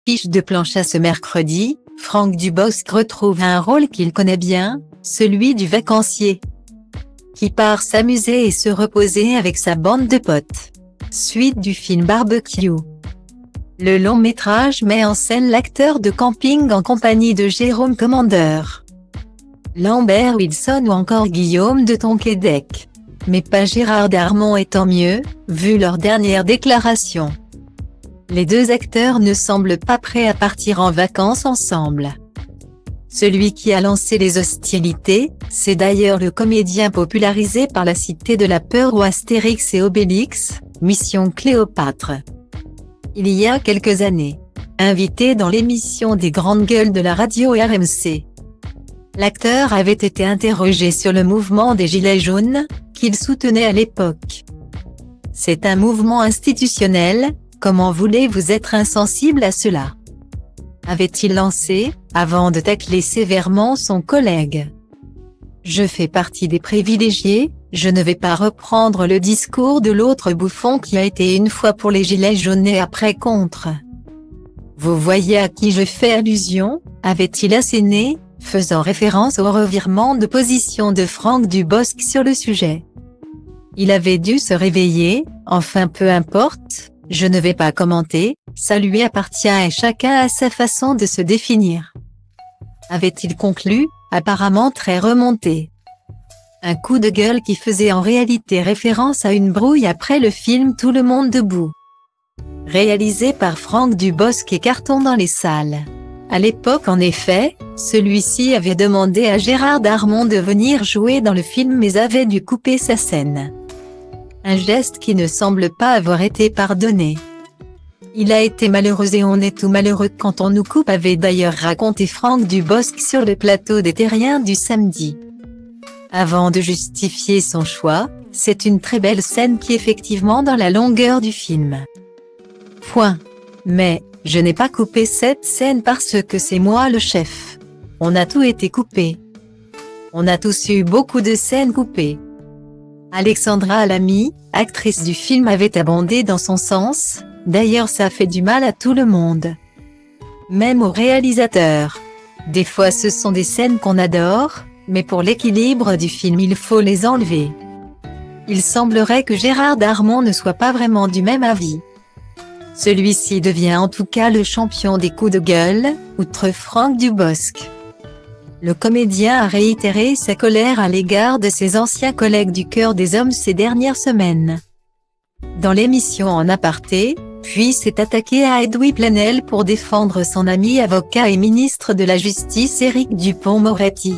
Fiche de planche à ce mercredi, Franck Dubosc retrouve un rôle qu'il connaît bien, celui du vacancier qui part s'amuser et se reposer avec sa bande de potes. Suite du film Barbecue. Le long métrage met en scène l'acteur de camping en compagnie de Jérôme Commandeur, Lambert Wilson ou encore Guillaume de Tonquédec. Mais pas Gérard Darmon, et tant mieux, vu leur dernière déclaration. Les deux acteurs ne semblent pas prêts à partir en vacances ensemble. Celui qui a lancé les hostilités, c'est d'ailleurs le comédien popularisé par la Cité de la Peur ou Astérix et Obélix, Mission Cléopâtre. Il y a quelques années, invité dans l'émission des grandes gueules de la radio RMC, l'acteur avait été interrogé sur le mouvement des Gilets jaunes, qu'il soutenait à l'époque. C'est un mouvement institutionnel, comment voulez-vous être insensible à cela ? Avait-il lancé, avant de tacler sévèrement son collègue. Je fais partie des privilégiés, je ne vais pas reprendre le discours de l'autre bouffon qui a été une fois pour les gilets jaunes et après contre. Vous voyez à qui je fais allusion, avait-il asséné, faisant référence au revirement de position de Franck Dubosc sur le sujet. Il avait dû se réveiller, enfin peu importe. Je ne vais pas commenter, ça lui appartient et chacun a sa façon de se définir. Avait-il conclu, apparemment très remonté. Un coup de gueule qui faisait en réalité référence à une brouille après le film Tout le monde debout, réalisé par Franck Dubosc et carton dans les salles. À l'époque en effet, celui-ci avait demandé à Gérard Darmon de venir jouer dans le film mais avait dû couper sa scène. Un geste qui ne semble pas avoir été pardonné. Il a été malheureux et on est tout malheureux quand on nous coupe, avait d'ailleurs raconté Franck Dubosc sur le plateau des Terriens du samedi. Avant de justifier son choix, c'est une très belle scène qui est effectivement dans la longueur du film. Point. Mais, je n'ai pas coupé cette scène parce que c'est moi le chef. On a tout été coupé. On a tous eu beaucoup de scènes coupées. Alexandra Lamy, actrice du film, avait abondé dans son sens, d'ailleurs ça fait du mal à tout le monde. Même au réalisateur. Des fois ce sont des scènes qu'on adore, mais pour l'équilibre du film il faut les enlever. Il semblerait que Gérard Darmon ne soit pas vraiment du même avis. Celui-ci devient en tout cas le champion des coups de gueule, outre Franck Dubosc. Le comédien a réitéré sa colère à l'égard de ses anciens collègues du Cœur des Hommes ces dernières semaines. Dans l'émission En aparté, puis s'est attaqué à Edoui Plenel pour défendre son ami avocat et ministre de la Justice Éric Dupond-Moretti.